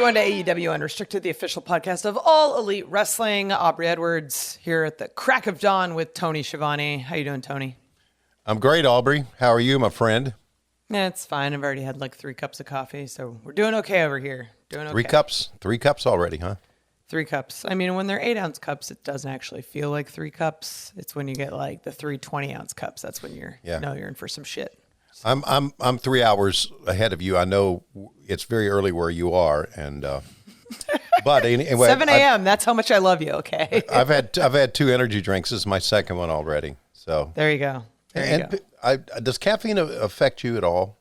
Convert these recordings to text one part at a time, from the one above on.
everyone to AEW Unrestricted, the official podcast of All Elite Wrestling. Aubrey Edwards here at the crack of dawn with Tony Schiavone. How you doing, Tony? I'm great, Aubrey. How are you, my friend? Yeah, it's fine. I've already had like 3 cups of coffee, so we're doing okay over here. Doing okay. 3 cups? 3 cups already, huh? 3 cups. I mean, when they're 8-ounce cups, it doesn't actually feel like 3 cups. It's when you get like the 3 20-ounce cups. That's when you're you're in for some shit. I'm 3 hours ahead of you. I know it's very early where you are, and but anyway, 7 a.m. That's how much I love you. Okay. I've had 2 energy drinks. This is my second one already. So there you go. Does caffeine affect you at all?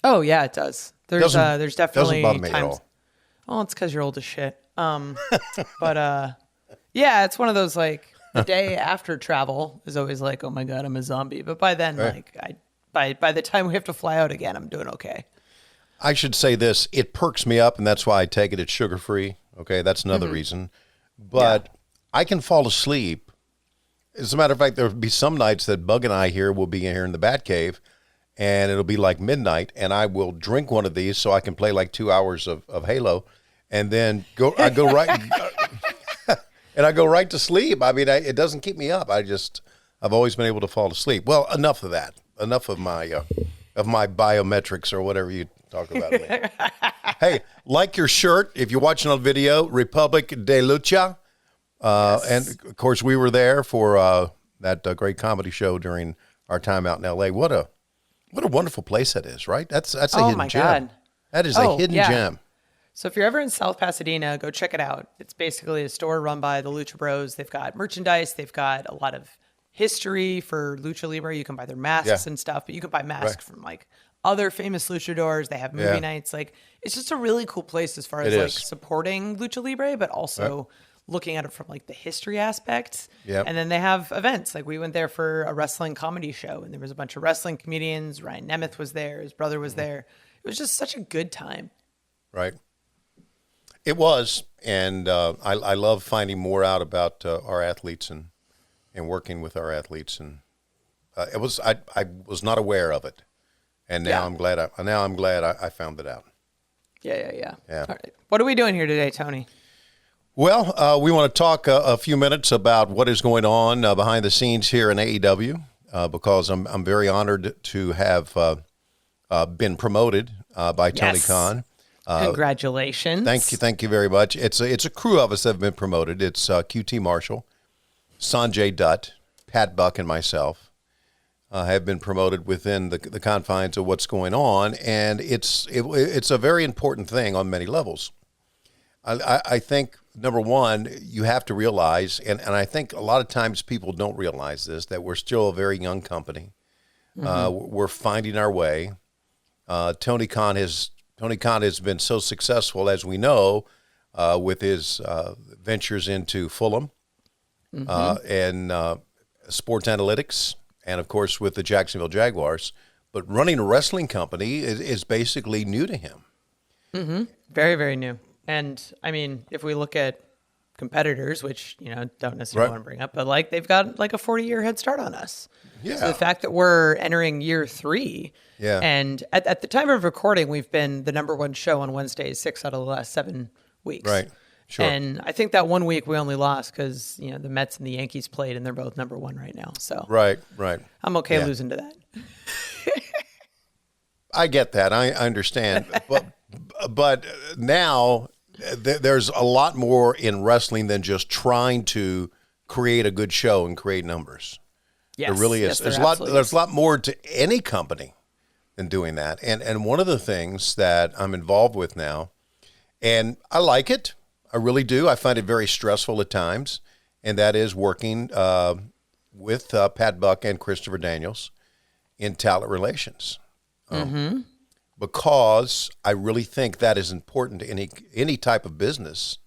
Oh yeah, it does. There's definitely doesn't bother me times. At all. Oh, it's because you're old as shit. But yeah, it's one of those like the day after travel is always like, oh my god, I'm a zombie. But by then, right. like by the time we have to fly out again, I'm doing okay. I should say this: it perks me up, and that's why I take it. It's sugar free. Okay, that's another reason. But I can fall asleep. As a matter of fact, there'll be some nights that Bug and I here will be here in the Batcave, and it'll be like midnight, and I will drink one of these so I can play like 2 hours of Halo, and then I go right to sleep. I mean, it doesn't keep me up. I've always been able to fall asleep. Well, enough of that. Enough of my biometrics or whatever you talk about. Hey, like your shirt if you're watching on video, Republic de Lucha. Yes. And of course, we were there for that great comedy show during our time out in L.A. What a wonderful place that is, right? That's a hidden gem. God. That is a hidden gem. So if you're ever in South Pasadena, go check it out. It's basically a store run by the Lucha Bros. They've got merchandise. They've got a lot of history for Lucha Libre. You can buy their masks and stuff, but you can buy masks from like other famous luchadors. They have movie nights. Like it's just a really cool place as far as like supporting Lucha Libre, but also looking at it from like the history aspect. Yep. And then they have events. Like we went there for a wrestling comedy show, and there was a bunch of wrestling comedians. Ryan Nemeth was there. His brother was there. It was just such a good time. Right. It was. And I love finding more out about our athletes and working with our athletes. And I was not aware of it. And now I'm glad I found it out. Yeah. All right. What are we doing here today, Tony? Well, we want to talk a few minutes about what is going on behind the scenes here in AEW because I'm very honored to have been promoted by Tony Khan. Congratulations! Thank you very much. It's a crew of us that have been promoted. It's QT Marshall, Sonjay Dutt, Pat Buck, and myself have been promoted within the confines of what's going on, and it's a very important thing on many levels. I think, number one, you have to realize, and I think a lot of times people don't realize this, that we're still a very young company. We're finding our way. Tony Khan has been so successful, as we know, with his ventures into Fulham and sports analytics, and, of course, with the Jacksonville Jaguars. But running a wrestling company is basically new to him. Very, very new. And I mean, if we look at competitors, which, don't necessarily want to bring up, but like they've got like a 40-year head start on us. Yeah. So the fact that we're entering year 3, and at the time of recording, we've been the number 1 show on Wednesdays 6 out of the last 7 weeks. Right. Sure. And I think that 1 week we only lost because, the Mets and the Yankees played and they're both number 1 right now. So Right. I'm okay losing to that. I get that. I understand. But now there's a lot more in wrestling than just trying to create a good show and create numbers. Yes, there really is. There's a lot more to any company than doing that. And one of the things that I'm involved with now, and I like it, I really do. I find it very stressful at times, and that is working with Pat Buck and Christopher Daniels in talent relations. Because I really think that is important to any type of business,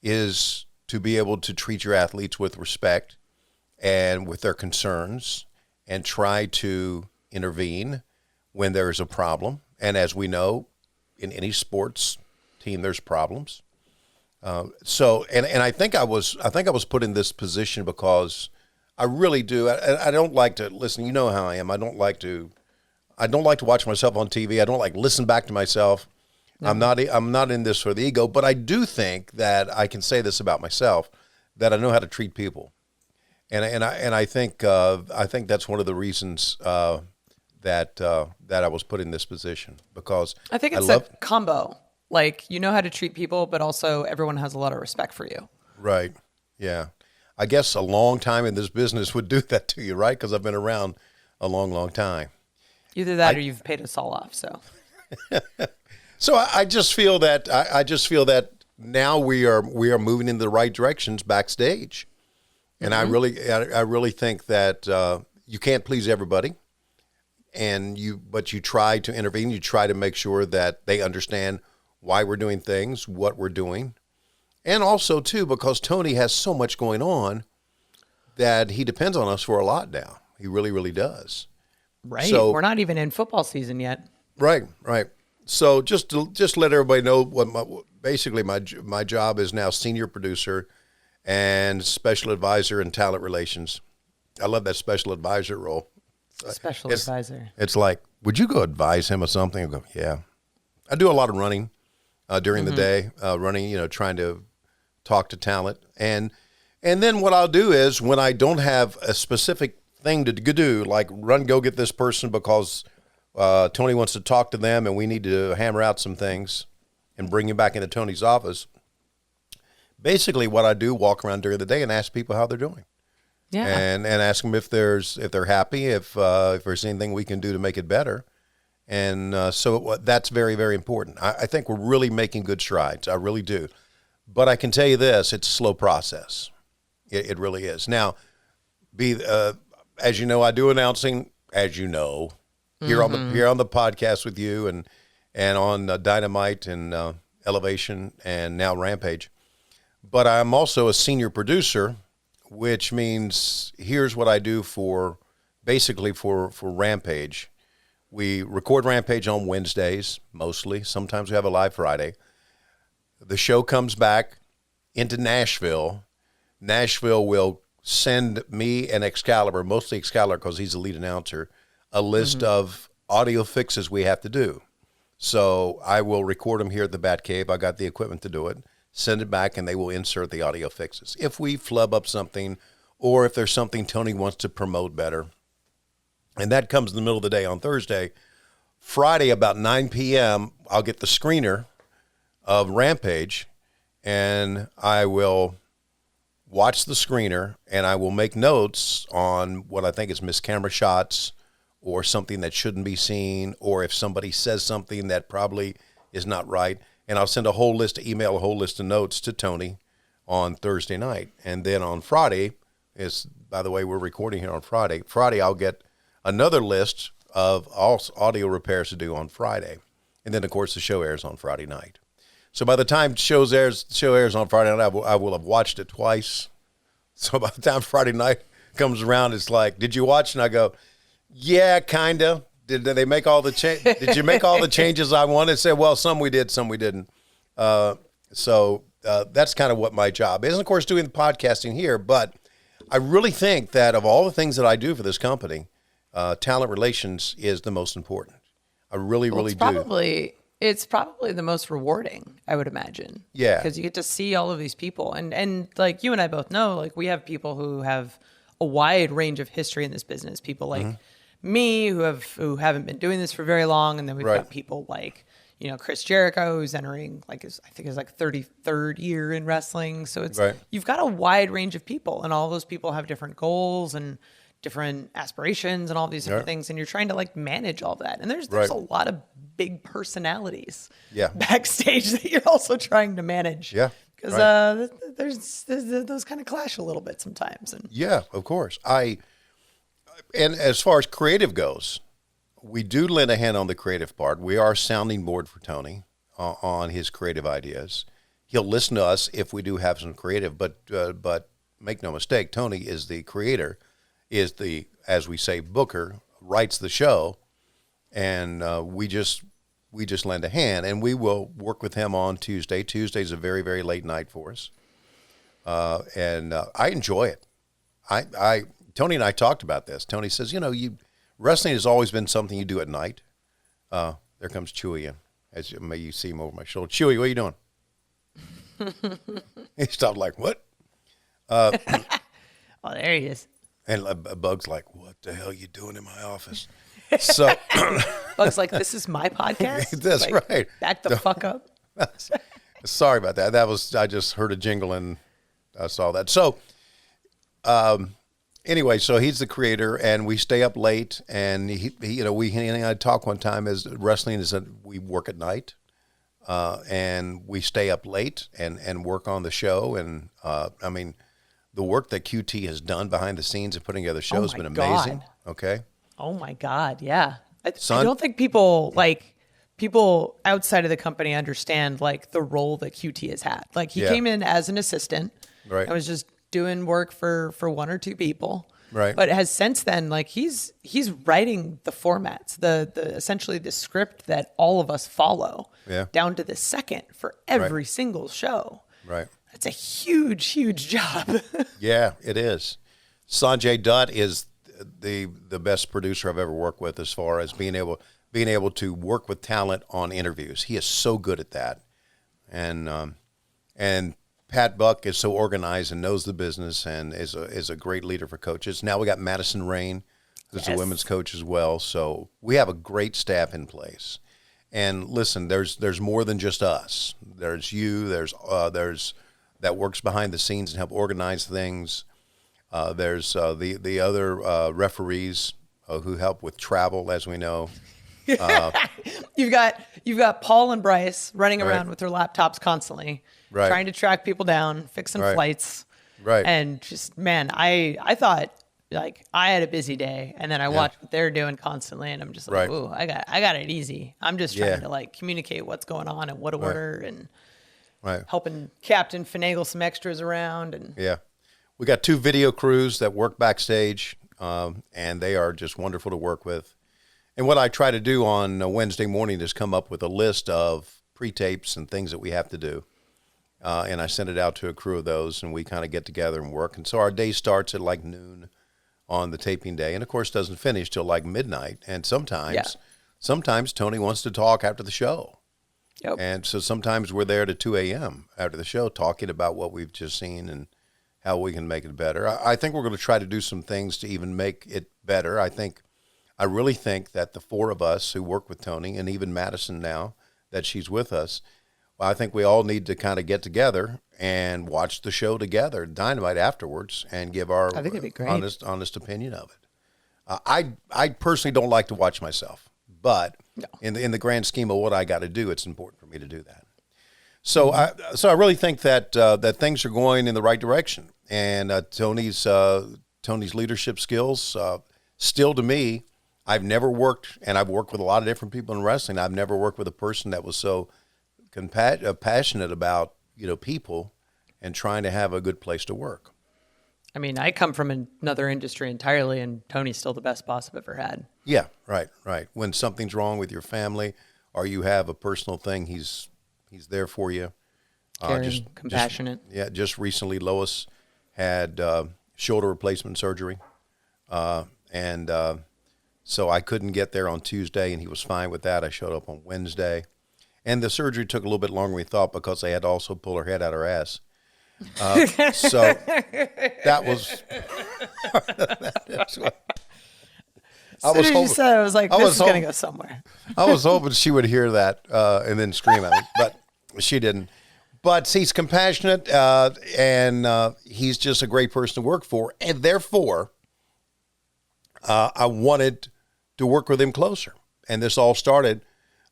is to be able to treat your athletes with respect and with their concerns and try to intervene when there is a problem. And as we know, in any sports team, there's problems. So I think I was put in this position because I really do. I don't like to listen. You know how I am. I don't like to watch myself on TV. I don't like listen back to myself. No. I'm not in this for the ego, but I do think that I can say this about myself, that I know how to treat people. And I think that's one of the reasons that I was put in this position, because I think it's a combo. Like, you know how to treat people, but also everyone has a lot of respect for you. Right. Yeah. I guess a long time in this business would do that to you, right? Because I've been around a long, long time. Either that or you've paid us all off. So. So I just feel that now we are moving in the right directions backstage, and I really think that you can't please everybody, but you try to intervene. You try to make sure that they understand why we're doing things, what we're doing, and also too because Tony has so much going on that he depends on us for a lot now. He really, really does. Right. So, we're not even in football season yet. Right. So just to let everybody know what basically my job is now: senior producer and special advisor in talent relations. I love that special advisor role. Special advisor. It's like, would you go advise him or something? I go, yeah. I do a lot of running during the day, trying to talk to talent, and then what I'll do is when I don't have a specific thing to do, like go get this person because Tony wants to talk to them and we need to hammer out some things and bring him back into Tony's office. Basically what I do, walk around during the day and ask people how they're doing. Yeah. And ask them if they're happy, if there's anything we can do to make it better. And so that's very, very important. I think we're really making good strides. I really do. But I can tell you this, it's a slow process. It really is. Now, as you know, I do announcing, as you know, here on the podcast with you and on Dynamite and Elevation and now Rampage. But I'm also a senior producer, which means here's what I do for Rampage. We record Rampage on Wednesdays, mostly. Sometimes we have a live Friday. The show comes back into Nashville. Nashville will send me and Excalibur, mostly Excalibur because he's the lead announcer, a list of audio fixes we have to do. So I will record them here at the Batcave. I got the equipment to do it. Send it back, and they will insert the audio fixes. If we flub up something, or if there's something Tony wants to promote better, and that comes in the middle of the day on Thursday. Friday, about 9 p.m., I'll get the screener of Rampage, and I will watch the screener, and I will make notes on what I think is missed camera shots or something that shouldn't be seen, or if somebody says something that probably is not right. And I'll send a whole list of notes to Tony on Thursday night. And then on Friday, by the way, we're recording here on Friday. Friday, I'll get another list of all audio repairs to do on Friday. And then, of course, the show airs on Friday night. So by the time show airs on Friday night, I will have watched it twice. So by the time Friday night comes around, it's like, did you watch? And I go, yeah, kind of. Did they make all the Did you make all the changes I wanted? Say, well, some we did, some we didn't. So that's kind of what my job is. And, of course, doing the podcasting here. But I really think that of all the things that I do for this company, talent relations is the most important. I really do. It's probably the most rewarding, I would imagine. Yeah. Because you get to see all of these people. And like you and I both know, like we have people who have a wide range of history in this business. People like me who haven't been doing this for very long. And then we've got people like, Chris Jericho, who's entering I think his 33rd year in wrestling. So it's you've got a wide range of people, and all those people have different goals and different aspirations and all these different things, and you're trying to manage all that. And there's a lot of big personalities backstage that you're also trying to manage. Yeah. Because there's those kind of clash a little bit sometimes. And yeah, of course. And as far as creative goes, we do lend a hand on the creative part. We are sounding board for Tony on his creative ideas. He'll listen to us if we do have some creative, but make no mistake, Tony is the creator, is the, as we say, booker, writes the show, and we just lend a hand, and we will work with him on Tuesday. Tuesday's a very, very late night for us, and I enjoy it. Tony and I talked about this. Tony says, wrestling has always been something you do at night. There comes Chewy in. As you see him over my shoulder. Chewy, what are you doing? He stopped like, what? Oh, there he is. And Bug's like, what the hell are you doing in my office? So Bug's like, this is my podcast? That's like, right. Back the fuck up. Sorry about that. I just heard a jingle and I saw that. So anyway, so he's the creator and we stay up late and he and I talked one time as wrestling is that we work at night. And we stay up late and work on the show. And, I mean, the work that QT has done behind the scenes and putting together the show has been amazing. God. Okay. Oh my God. Yeah. I don't think people outside of the company understand like the role that QT has had. Like he came in as an assistant. Right. I was just doing work for one or two people. Right. But has since then, like he's writing the formats, the essentially the script that all of us follow down to the second for every single show. Right. That's a huge, huge job. Yeah, it is. Sonjay Dutt is the best producer I've ever worked with as far as being able to work with talent on interviews. He is so good at that. And Pat Buck is so organized and knows the business and is a great leader for coaches. Now we got Madison Rain, who's a women's coach as well. So we have a great staff in place. And listen, there's more than just us. There's you. There's that works behind the scenes and help organize things. There's the other referees who help with travel, as we know. You've got Paul and Bryce running around with their laptops constantly, trying to track people down, fixing flights. Right. And just, man, I thought like I had a busy day and then I watched what they're doing constantly and I'm just like, ooh, I got it easy. I'm just trying to like communicate what's going on and what to order and helping Captain finagle some extras around. And we got 2 video crews that work backstage and they are just wonderful to work with. And what I try to do on a Wednesday morning is come up with a list of pre-tapes and things that we have to do. And I send it out to a crew of those, and we kind of get together and work. And so our day starts at like noon on the taping day, and of course doesn't finish till like midnight. And sometimes Tony wants to talk after the show. Yep. And so sometimes we're there to 2 a.m. after the show talking about what we've just seen and how we can make it better. I think we're going to try to do some things to even make it better. I really think that the 4 of us who work with Tony, and even Madison now that she's with us, well, I think we all need to kind of get together and watch the show together, Dynamite afterwards, and give our honest opinion of it. I personally don't like to watch myself, but in the grand scheme of what I got to do, it's important for me to do that. So I really think that that things are going in the right direction, and Tony's leadership skills still to me. I've never worked, and I've worked with a lot of different people in wrestling. I've never worked with a person that was so passionate about people and trying to have a good place to work. I mean, I come from another industry entirely, and Tony's still the best boss I've ever had. Yeah, right. When something's wrong with your family or you have a personal thing, he's there for you. Caring, compassionate. Just recently, Lois had shoulder replacement surgery, and so I couldn't get there on Tuesday, and he was fine with that. I showed up on Wednesday. And the surgery took a little bit longer than we thought because they had to also pull her head out of her ass. So that was... I was like, this is going to go somewhere. I was hoping she would hear that and then scream at me, but she didn't. But he's compassionate, and he's just a great person to work for. And therefore, I wanted to work with him closer. And this all started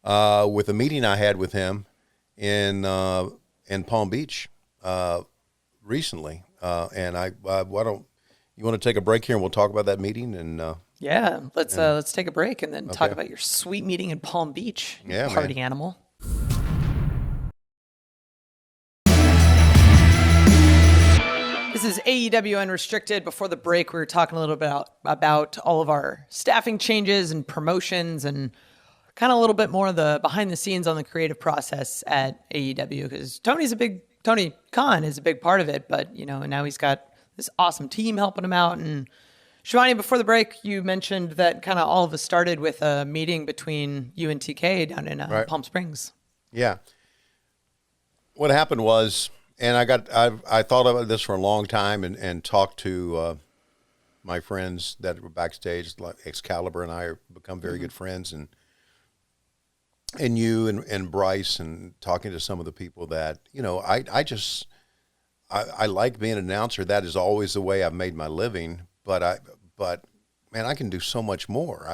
with a meeting I had with him in Palm Beach recently. And why don't you want to take a break here and we'll talk about that meeting? And let's take a break and then talk about your sweet meeting in Palm Beach. Yeah, party animal. This is AEW Unrestricted. Before the break, we were talking a little bit about all of our staffing changes and promotions and kind of a little bit more of the behind the scenes on the creative process at AEW, because Tony Khan is a big part of it, but now he's got this awesome team helping him out, and Schiavone, before the break, you mentioned that kind of all of us started with a meeting between you and TK down in Palm Springs. Yeah. What happened was, and I thought about this for a long time and talked to my friends that were backstage, like Excalibur and I have become very good friends, and you and Bryce, and talking to some of the people that, I like being an announcer. That is always the way I've made my living. But man, I can do so much more.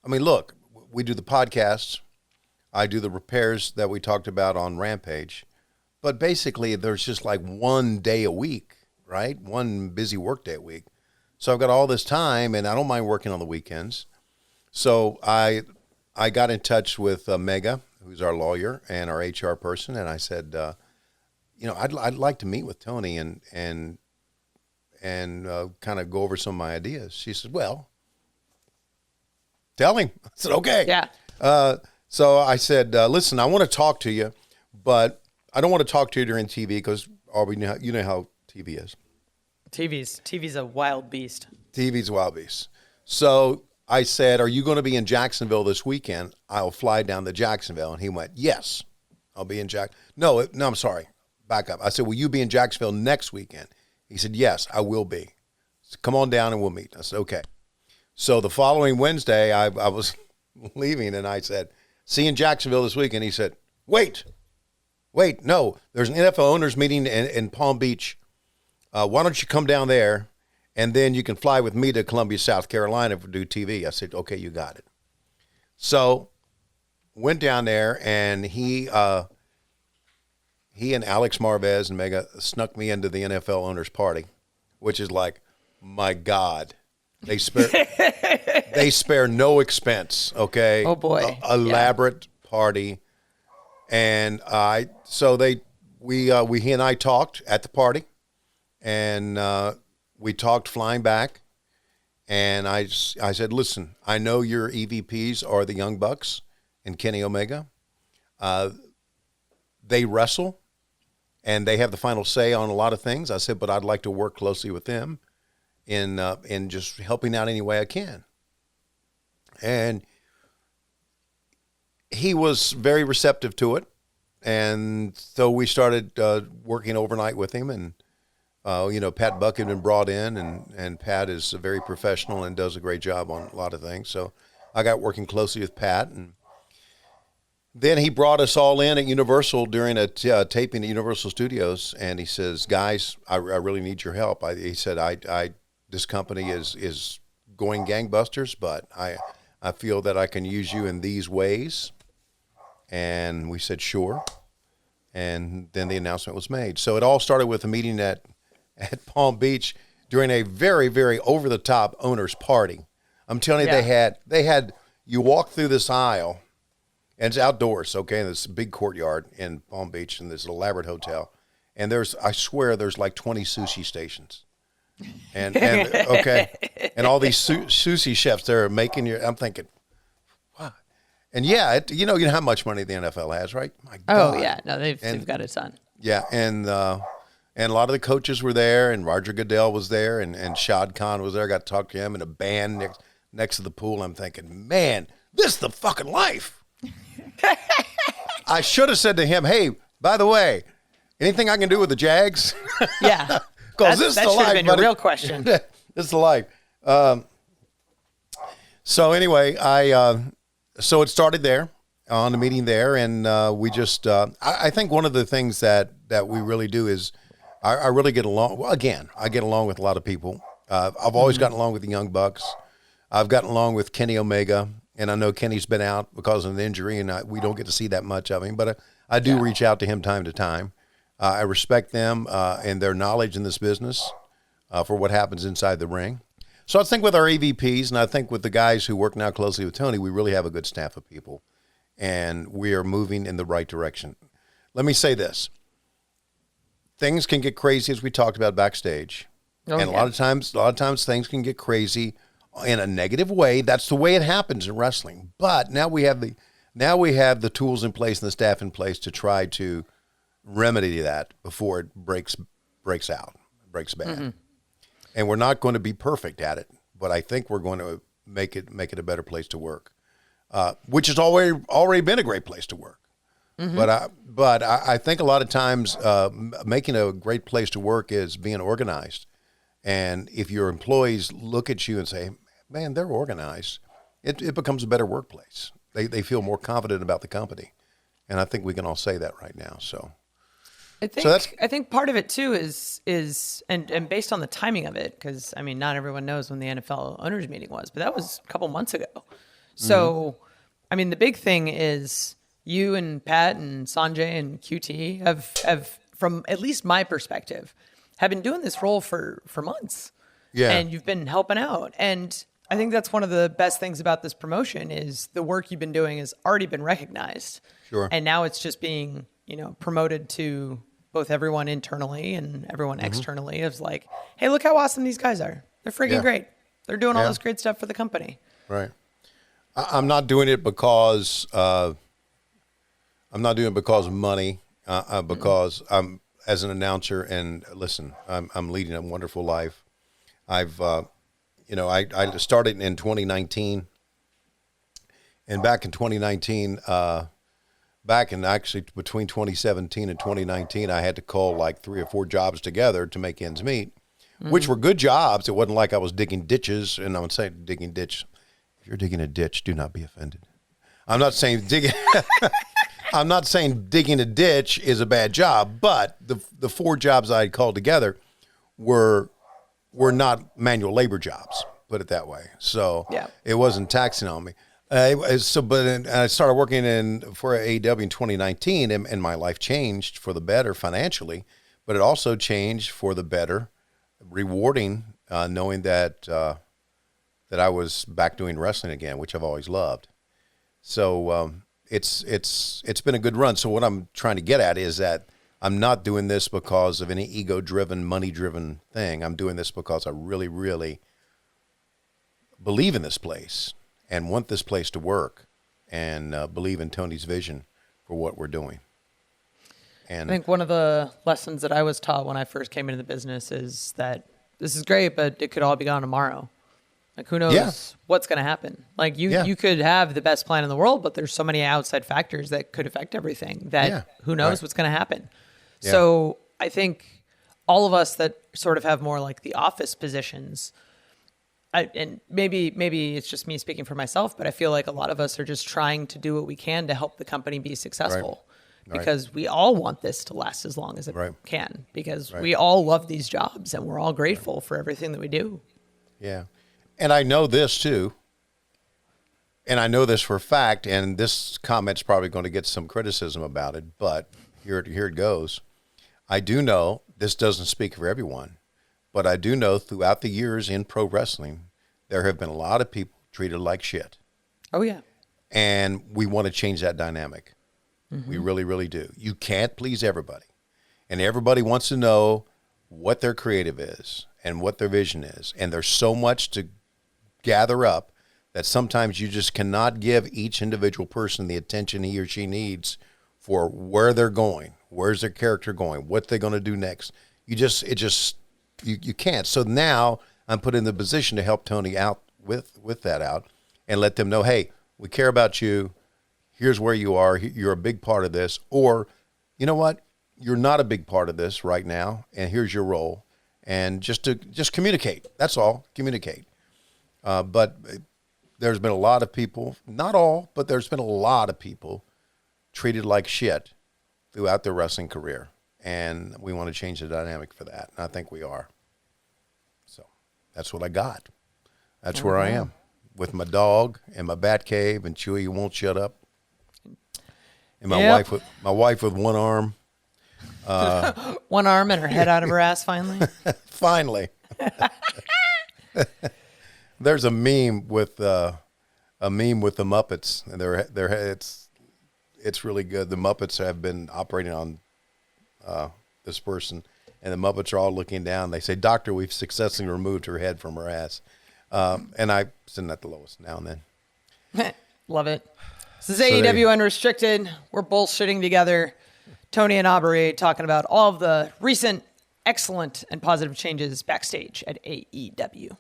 Look, we do the podcasts. I do the repairs that we talked about on Rampage. But basically, there's just like one day a week, right? One busy work day a week. So I've got all this time, and I don't mind working on the weekends. So I got in touch with Mega, who's our lawyer and our HR person, and I said, I'd like to meet with Tony and kind of go over some of my ideas. She said, well, tell him. I said, okay. Yeah. So I said, listen, I want to talk to you, but I don't want to talk to you during TV because, Aubrey, you know how TV is. TV's a wild beast. TV's a wild beast. So I said, are you going to be in Jacksonville this weekend? I'll fly down to Jacksonville. And he went, yes, I'll be in No, I'm sorry. Back up. I said, will you be in Jacksonville next weekend? He said, yes, I will be. So come on down and we'll meet. I said, okay. So the following Wednesday, I was leaving, and I said, see you in Jacksonville this weekend. He said, wait, no, there's an NFL owners meeting in Palm Beach. Why don't you come down there, and then you can fly with me to Columbia, South Carolina to do TV. I said, okay, you got it. So went down there, and he and Alex Marvez and Mega snuck me into the NFL owners party, which is like, my God, they spare no expense. Okay. Oh boy. Elaborate party. And he and I talked at the party, and we talked flying back. And I said, listen, I know your EVPs are the Young Bucks and Kenny Omega. They wrestle, and they have the final say on a lot of things. I said, but I'd like to work closely with them in just helping out any way I can. And he was very receptive to it. And so we started working overnight with him. And, Pat Buck had been brought in, and Pat is very professional and does a great job on a lot of things. So I got working closely with Pat. And then he brought us all in at Universal during a taping at Universal Studios. And he says, guys, I really need your help. He said, this company is going gangbusters, but I feel that I can use you in these ways. And we said, sure. And then the announcement was made. So it all started with a meeting at Palm Beach during a very, very over-the-top owners party. I'm telling you, they had you walk through this aisle, and it's outdoors, okay, in this big courtyard in Palm Beach in this elaborate hotel. And I swear there's like 20 sushi stations. And okay, and all these sushi chefs there making I'm thinking, wow. And yeah, you know how much money the NFL has, right? My God. Oh yeah, no, they've got a ton. Yeah, and a lot of the coaches were there, and Roger Goodell was there, and Shad Khan was there. I got to talk to him, and a band next to the pool. I'm thinking, man, this is the fucking life. I should have said to him, hey, by the way, anything I can do with the Jags? Yeah. Because this is the life, should have been buddy. a real question. This is the life. So anyway, so it started there on the meeting there, and we just I think one of the things that we really do is I really get along. Well, again, I get along with a lot of people. I've always gotten along with the Young Bucks. I've gotten along with Kenny Omega, and I know Kenny's been out because of an injury, and we don't get to see that much of him, but I do reach out to him time to time. I respect them and their knowledge in this business for what happens inside the ring. So I think with our EVPs, and I think with the guys who work now closely with Tony, we really have a good staff of people, and we are moving in the right direction. Let me say this. Things can get crazy, as we talked about backstage. And a lot of times things can get crazy in a negative way. That's the way it happens in wrestling. But now we have the tools in place and the staff in place to try to remedy that before it breaks bad. Mm-hmm. and we're not going to be perfect at it, but I think we're going to make it a better place to work, which has already been a great place to work. Mm-hmm. But I think a lot of times making a great place to work is being organized. And if your employees look at you and say, man, they're organized, it becomes a better workplace. They feel more confident about the company. And I think we can all say that right now. So I think part of it too is and based on the timing of it, because I mean, not everyone knows when the NFL owners meeting was, but that was a couple months ago. So, I mean, the big thing is you and Pat and Sonjay and QT have from at least my perspective, have been doing this role for months. Yeah. And you've been helping out. And I think that's one of the best things about this promotion is the work you've been doing has already been recognized. Sure. And now it's just being, promoted to both everyone internally and everyone externally. It's like, hey, look how awesome these guys are. They're freaking great. They're doing all this great stuff for the company. Right. I'm not doing it because of money, because I'm as an announcer, and listen, I'm leading a wonderful life. I've, I started in 2019, and back in 2019, actually between 2017 and 2019, I had to call like 3 or 4 jobs together to make ends meet, which were good jobs. It wasn't like I was digging ditches, and I would say digging ditch. If you're digging a ditch, do not be offended. I'm not saying digging. I'm not saying digging a ditch is a bad job, but the 4 jobs I had called together were not manual labor jobs, put it that way. So it wasn't taxing on me. I started working for AEW in 2019, and my life changed for the better financially, but it also changed for the better, rewarding, knowing that I was back doing wrestling again, which I've always loved. So it's been a good run. So what I'm trying to get at is that I'm not doing this because of any ego-driven, money-driven thing. I'm doing this because I really, really believe in this place and want this place to work, and believe in Tony's vision for what we're doing. And I think one of the lessons that I was taught when I first came into the business is that this is great, but it could all be gone tomorrow. Like, who knows what's going to happen? Like, you could have the best plan in the world, but there's so many outside factors that could affect everything that who knows what's going to happen. Yeah. So I think all of us that sort of have more like the office positions, and maybe it's just me speaking for myself, but I feel like a lot of us are just trying to do what we can to help the company be successful. Right. Because we all want this to last as long as it can, because we all love these jobs and we're all grateful for everything that we do. Yeah. And I know this too, and I know this for a fact, and this comment's probably going to get some criticism about it, but here it goes. I do know, this doesn't speak for everyone, but I do know throughout the years in pro wrestling, there have been a lot of people treated like shit. Oh, yeah. And we want to change that dynamic. Mm-hmm. We really, really do. You can't please everybody. And everybody wants to know what their creative is and what their vision is. And there's so much to gather up that sometimes you just cannot give each individual person the attention he or she needs for where they're going, where's their character going, what they're going to do next. You can't. So now I'm put in the position to help Tony out with that out and let them know, hey, we care about you. Here's where you are. You're a big part of this. Or, you know what? You're not a big part of this right now, and here's your role. And just communicate. That's all. Communicate. But there's been a lot of people, not all, but there's been a lot of people treated like shit throughout their wrestling career. And we want to change the dynamic for that. And I think we are. So that's what I got. That's where I am with my dog and my bat cave and Chewy who won't shut up. And my wife with one arm. One arm and her head out of her ass finally. Finally. There's a meme with the Muppets, and it's really good. The Muppets have been operating on this person, and the Muppets are all looking down. They say, "Doctor, we've successfully removed her head from her ass," and I send that to Lois now and then. Love it. This is AEW Unrestricted. We're bullshitting together. Tony and Aubrey talking about all of the recent excellent and positive changes backstage at AEW.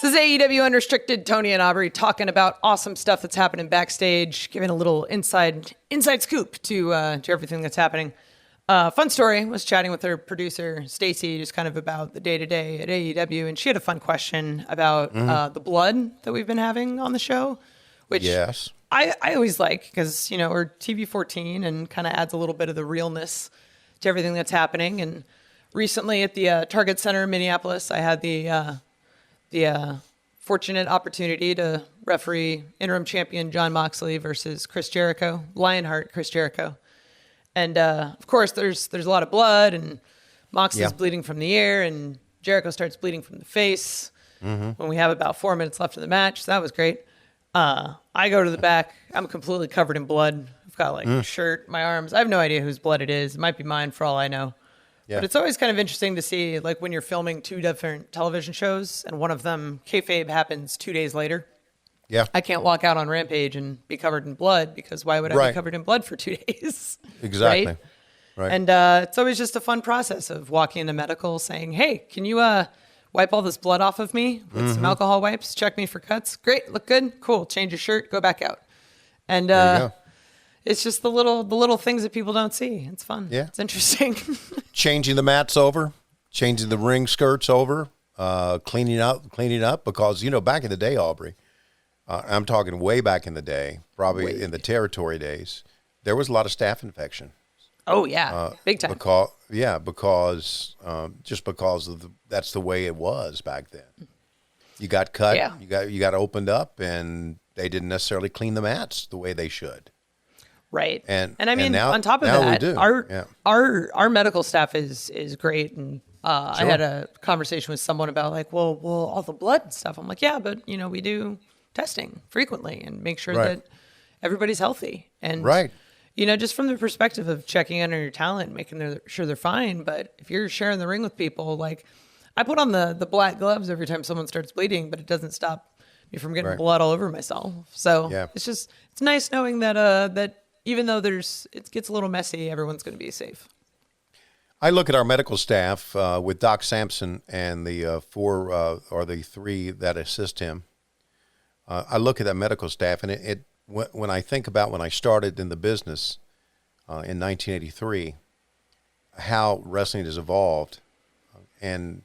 This is AEW Unrestricted. Tony and Aubrey talking about awesome stuff that's happening backstage, giving a little inside scoop to everything that's happening. Fun story. Was chatting with her producer Stacy, just kind of about the day to day at AEW, and she had a fun question about the blood that we've been having on the show, which yes, I always like because we're TV 14 and kind of adds a little bit of the realness to everything that's happening. And recently at the Target Center in Minneapolis, I had the fortunate opportunity to referee interim champion Jon Moxley versus Chris Jericho, Lionheart Chris Jericho. And of course, there's a lot of blood, and Moxley's bleeding from the ear, and Jericho starts bleeding from the face when we have about 4 minutes left of the match. So that was great. I go to the back. I'm completely covered in blood. I've got a shirt, my arms. I have no idea whose blood it is. It might be mine for all I know. Yeah. But it's always kind of interesting to see, when you're filming two different television shows, and one of them, kayfabe, happens 2 days later. Yeah. I can't walk out on Rampage and be covered in blood, because why would I be covered in blood for 2 days? Exactly. Right. And it's always just a fun process of walking into medical saying, hey, can you wipe all this blood off of me with some alcohol wipes? Check me for cuts. Great. Look good. Cool. Change your shirt. Go back out. And it's just the little things that people don't see. It's fun. Yeah. It's interesting. Changing the mats over, changing the ring skirts over, cleaning up because, back in the day, Aubrey, I'm talking way back in the day, probably in the territory days, there was a lot of staph infection. Oh, yeah. Big time. Because that's the way it was back then. You got cut, you got opened up, and they didn't necessarily clean the mats the way they should. Right. And I mean, now, on top of that, our medical staff is great. And I had a conversation with someone about well, all the blood and stuff. I'm like, yeah, but we do testing frequently and make sure that everybody's healthy. And just from the perspective of checking in on your talent, making sure they're fine. But if you're sharing the ring with people, I put on the black gloves every time someone starts bleeding, but it doesn't stop me from getting blood all over myself. So it's nice knowing that even though it gets a little messy, everyone's going to be safe. I look at our medical staff with Doc Sampson and the the three that assist him. I look at that medical staff, and when I think about when I started in the business in 1983, how wrestling has evolved. And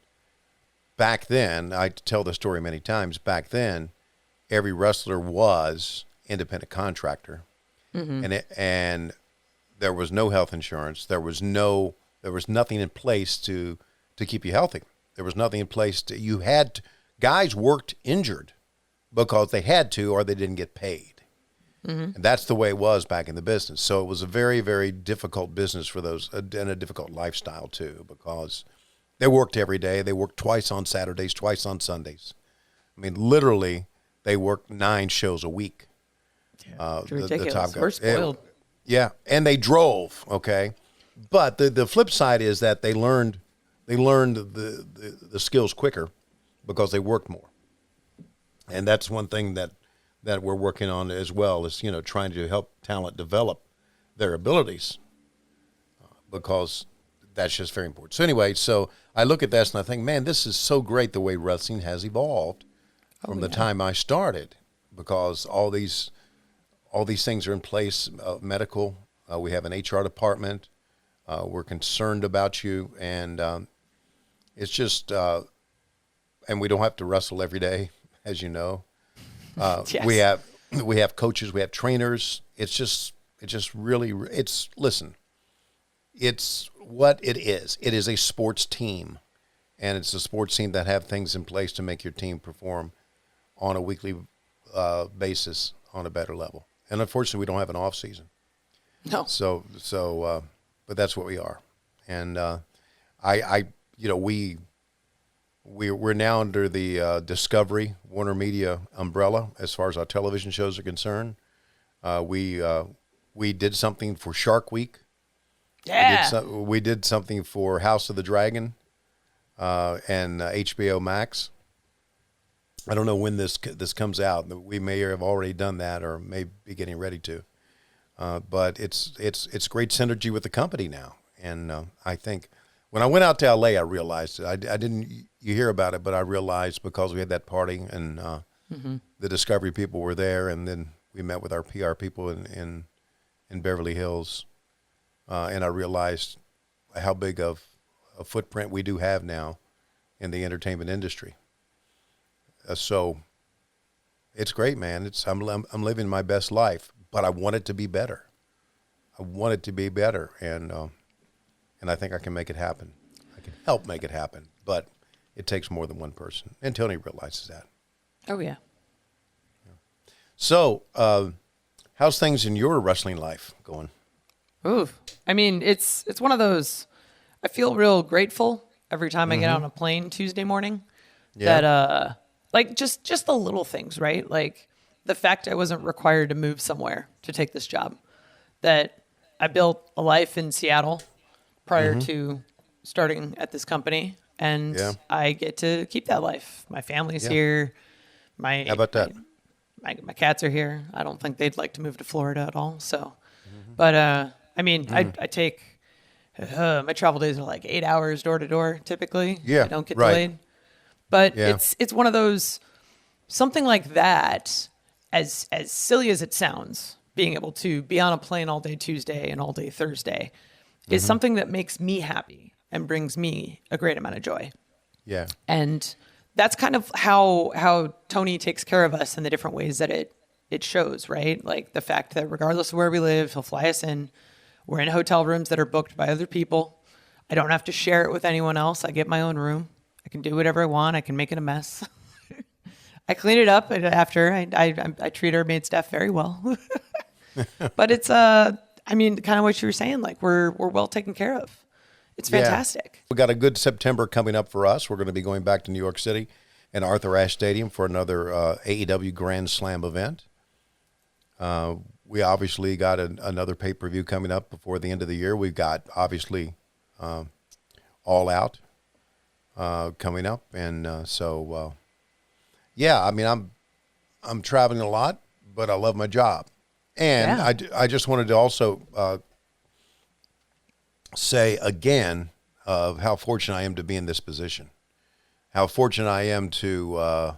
back then, I tell the story many times, back then, every wrestler was independent contractor. And there was no health insurance. There was nothing in place to keep you healthy. There was nothing in place guys worked injured because they had to, or they didn't get paid. And that's the way it was back in the business. So it was a very, very difficult business for those, and a difficult lifestyle too, because they worked every day. They worked twice on Saturdays, twice on Sundays. I mean, literally, they worked 9 shows a week. It's ridiculous. We're spoiled. And they drove, okay? But the flip side is that they learned the skills quicker because they worked more. And that's one thing that we're working on as well, is trying to help talent develop their abilities, because that's just very important. So anyway, I look at this and I think, man, this is so great the way wrestling has evolved from the time I started, because all these things are in place. Medical, we have an HR department. We're concerned about you, and it's just, and we don't have to wrestle every day, as you know. Yes. We have coaches, we have trainers. It's what it is. It is a sports team, and it's a sports team that have things in place to make your team perform on a weekly basis on a better level. And unfortunately, we don't have an off season. No. But that's what we are. And we're now under the Discovery Warner Media umbrella as far as our television shows are concerned. We did something for Shark Week. Yeah. We did something for House of the Dragon and HBO Max. I don't know when this comes out. We may have already done that, or may be getting ready to. But it's great synergy with the company now. And I think when I went out to L.A., I realized it. I didn't you hear about it, but I realized because we had that party and the Discovery people were there, and then we met with our PR people in Beverly Hills, and I realized how big of a footprint we do have now in the entertainment industry. So it's great, man. I'm living my best life, but I want it to be better. And I think I can make it happen. I can help make it happen, but it takes more than one person. And Tony realizes that. Oh, yeah. So, how's things in your wrestling life going? Ooh, I mean, it's one of those, I feel real grateful every time I get on a plane Tuesday morning that, like just the little things, right? Like the fact I wasn't required to move somewhere to take this job, that I built a life in Seattle prior to starting at this company, and I get to keep that life. My family's here. How about that? My cats are here. I don't think they'd like to move to Florida at all. So, but I mean, I take my travel days are like 8 hours door to door typically. Yeah, I don't get delayed. But it's one of those, something like that, as silly as it sounds, being able to be on a plane all day Tuesday and all day Thursday is something that makes me happy and brings me a great amount of joy. Yeah. And that's kind of how Tony takes care of us in the different ways that it shows, right? Like the fact that regardless of where we live, he'll fly us in. We're in hotel rooms that are booked by other people. I don't have to share it with anyone else. I get my own room. I can do whatever I want. I can make it a mess. I clean it up after. I treat our maid staff very well. But it's I mean, kind of what you were saying. Like we're well taken care of. It's fantastic. Yeah. We got a good September coming up for us. We're going to be going back to New York City and Arthur Ashe Stadium for another AEW Grand Slam event. We obviously got another pay-per-view coming up before the end of the year. We've got obviously All Out coming up, and yeah. I mean, I'm traveling a lot, but I love my job, and I just wanted to also say again of how fortunate I am to be in this position, how fortunate I am to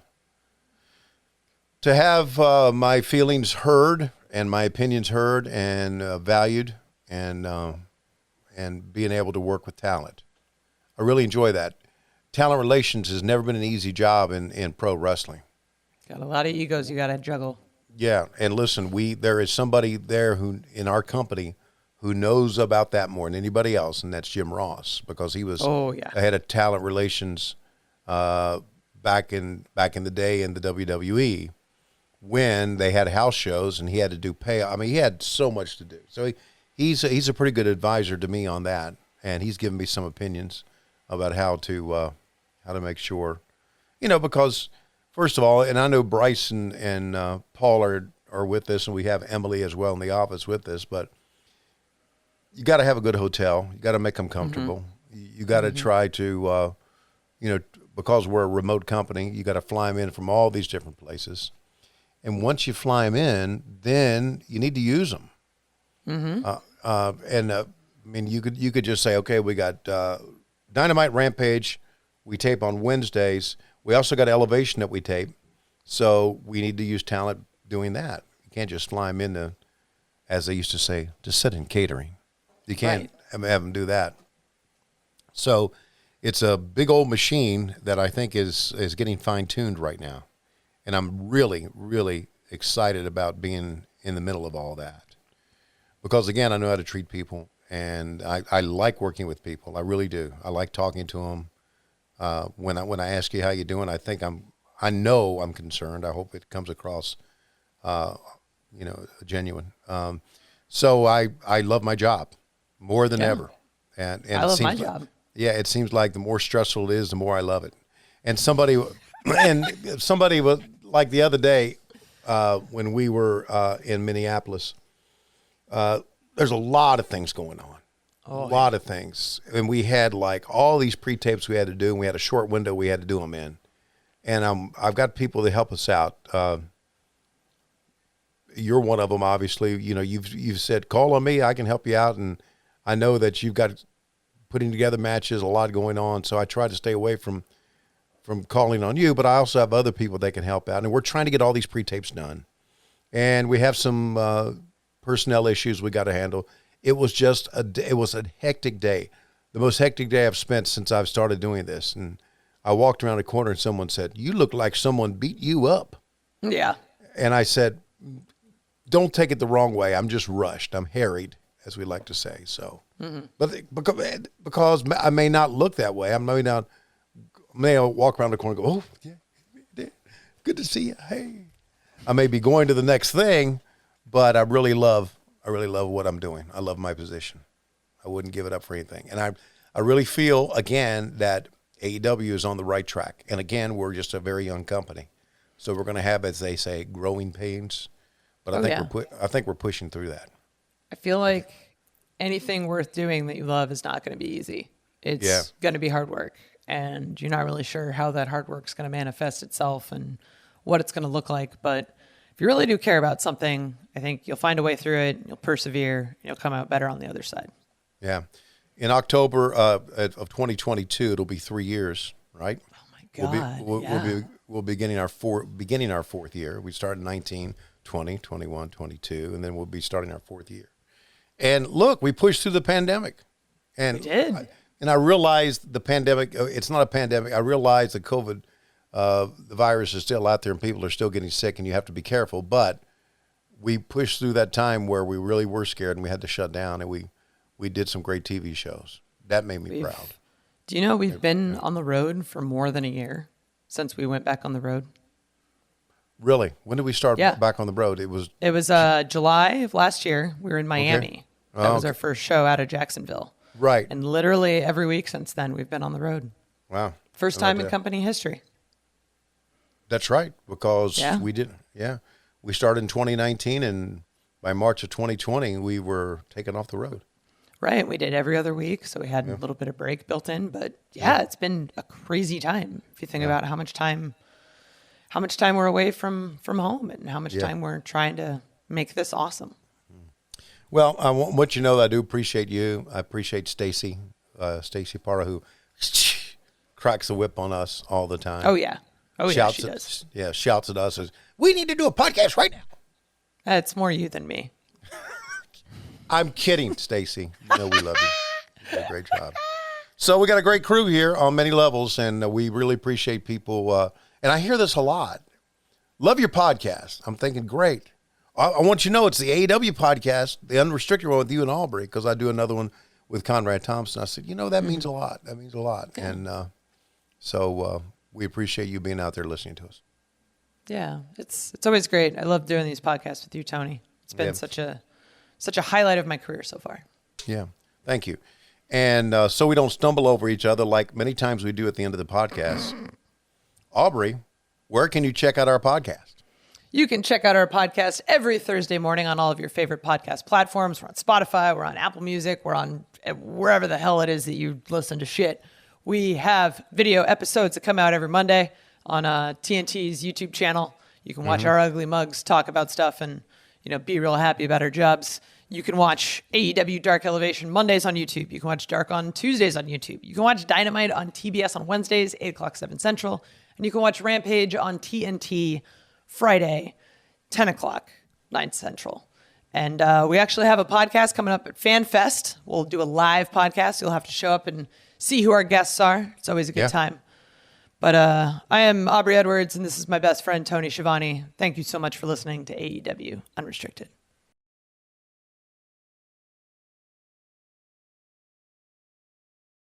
have my feelings heard and my opinions heard and valued, and being able to work with talent. I really enjoy that. Talent relations has never been an easy job in pro wrestling. Got a lot of egos you got to juggle. Yeah, and listen, there is somebody there who in our company who knows about that more than anybody else, and that's Jim Ross, because he was head of talent relations back in the day in the WWE when they had house shows and he had to do pay. I mean, he had so much to do. So he's a pretty good advisor to me on that, and he's given me some opinions about how to make sure, because first of all, and I know Bryce and Paul are with this, and we have Emily as well in the office with this, but you got to have a good hotel. You got to make them comfortable. You got to try to, because we're a remote company, you got to fly them in from all these different places. And once you fly them in, then you need to use them. I mean, you could just say, okay, we got Dynamite Rampage. We tape on Wednesdays. We also got Elevation that we tape. So we need to use talent doing that. You can't just fly them in as they used to say, to sit in catering. You can't have them do that. So it's a big old machine that I think is getting fine-tuned right now. And I'm really, really excited about being in the middle of all that. Because, again, I know how to treat people, and I like working with people. I really do. I like talking to them. When I ask you how you doing, I know I'm concerned. I hope it comes across, genuine. So I love my job more than ever. And I love my job. Yeah, it seems like the more stressful it is, the more I love it. And somebody was like the other day when we were in Minneapolis. There's a lot of things going on. A lot of things. And we had like all these pre-tapes we had to do, and we had a short window we had to do them in. And I've got people that help us out. you're one of them, obviously. You know, you've said, call on me, I can help you out. And I know that you've got putting together matches, a lot going on. So I try to stay away from calling on you, but I also have other people that can help out. And we're trying to get all these pre-tapes done. And we have some personnel issues we got to handle. It was just it was a hectic day. The most hectic day I've spent since I've started doing this. And I walked around the corner and someone said, "You look like someone beat you up." Yeah. And I said, "Don't take it the wrong way. I'm just rushed. I'm harried," as we like to say. So, but because I may not look that way, I may walk around the corner and go, "Oh, yeah, good to see you. Hey." I may be going to the next thing, but I really love what I'm doing. I love my position. I wouldn't give it up for anything. And I really feel, again, that AEW is on the right track. And again, we're just a very young company. So we're going to have, as they say, growing pains. But I think we're pushing through that. I feel like anything worth doing that you love is not going to be easy. It's going to be hard work. And you're not really sure how that hard work is going to manifest itself and what it's going to look like. But if you really do care about something, I think you'll find a way through it. You'll persevere. And you'll come out better on the other side. Yeah. In October of 2022, it'll be 3 years, right? Oh my God. We'll be beginning our fourth year. We started in 19, 20, 21, 22, and then we'll be starting our fourth year. And look, we pushed through the pandemic. And we did. I realized the pandemic, it's not a pandemic. I realized the COVID, the virus is still out there and people are still getting sick and you have to be careful. But we pushed through that time where we really were scared and we had to shut down, and we did some great TV shows. That made me proud. Do you know we've been on the road for more than a year since we went back on the road? Really? When did we start back on the road? It was July of last year. We were in Miami. Okay. That was our first show out of Jacksonville. Right. And literally every week since then, we've been on the road. Wow. First time in company history. That's right, because we did. Yeah. We started in 2019, and by March of 2020, we were taken off the road. Right. We did every other week, so we had a little bit of break built in. But it's been a crazy time if you think about how much time we're away from home and how much time we're trying to make this awesome. Well, I want you to know that I do appreciate you. I appreciate Stacy Parra, who cracks the whip on us all the time. Oh yeah. She does. Yeah, shouts at us as, "We need to do a podcast right now." It's more you than me. I'm kidding, Stacy. You know we love you. You did a great job. So we got a great crew here on many levels, and we really appreciate people. And I hear this a lot. Love your podcast. I'm thinking, great. I want you to know it's the AEW podcast, the Unrestricted one with you and Aubrey, because I do another one with Conrad Thompson. I said, that means a lot. That means a lot. Yeah. And so we appreciate you being out there listening to us. Yeah, it's always great. I love doing these podcasts with you, Tony. It's been such a highlight of my career so far. Yeah, thank you. And so we don't stumble over each other like many times we do at the end of the podcast. Aubrey, where can you check out our podcast? You can check out our podcast every Thursday morning on all of your favorite podcast platforms. We're on Spotify. We're on Apple Music. We're on wherever the hell it is that you listen to shit. We have video episodes that come out every Monday on TNT's YouTube channel. You can watch our ugly mugs talk about stuff and be real happy about our jobs. You can watch AEW Dark Elevation Mondays on YouTube. You can watch Dark on Tuesdays on YouTube. You can watch Dynamite on TBS on Wednesdays, 8 o'clock, 7 Central. And you can watch Rampage on TNT Friday, 10 o'clock, 9 Central. And we actually have a podcast coming up at FanFest. We'll do a live podcast. You'll have to show up and see who our guests are. It's always a good time. But I am Aubrey Edwards, and this is my best friend, Tony Schiavone. Thank you so much for listening to AEW Unrestricted.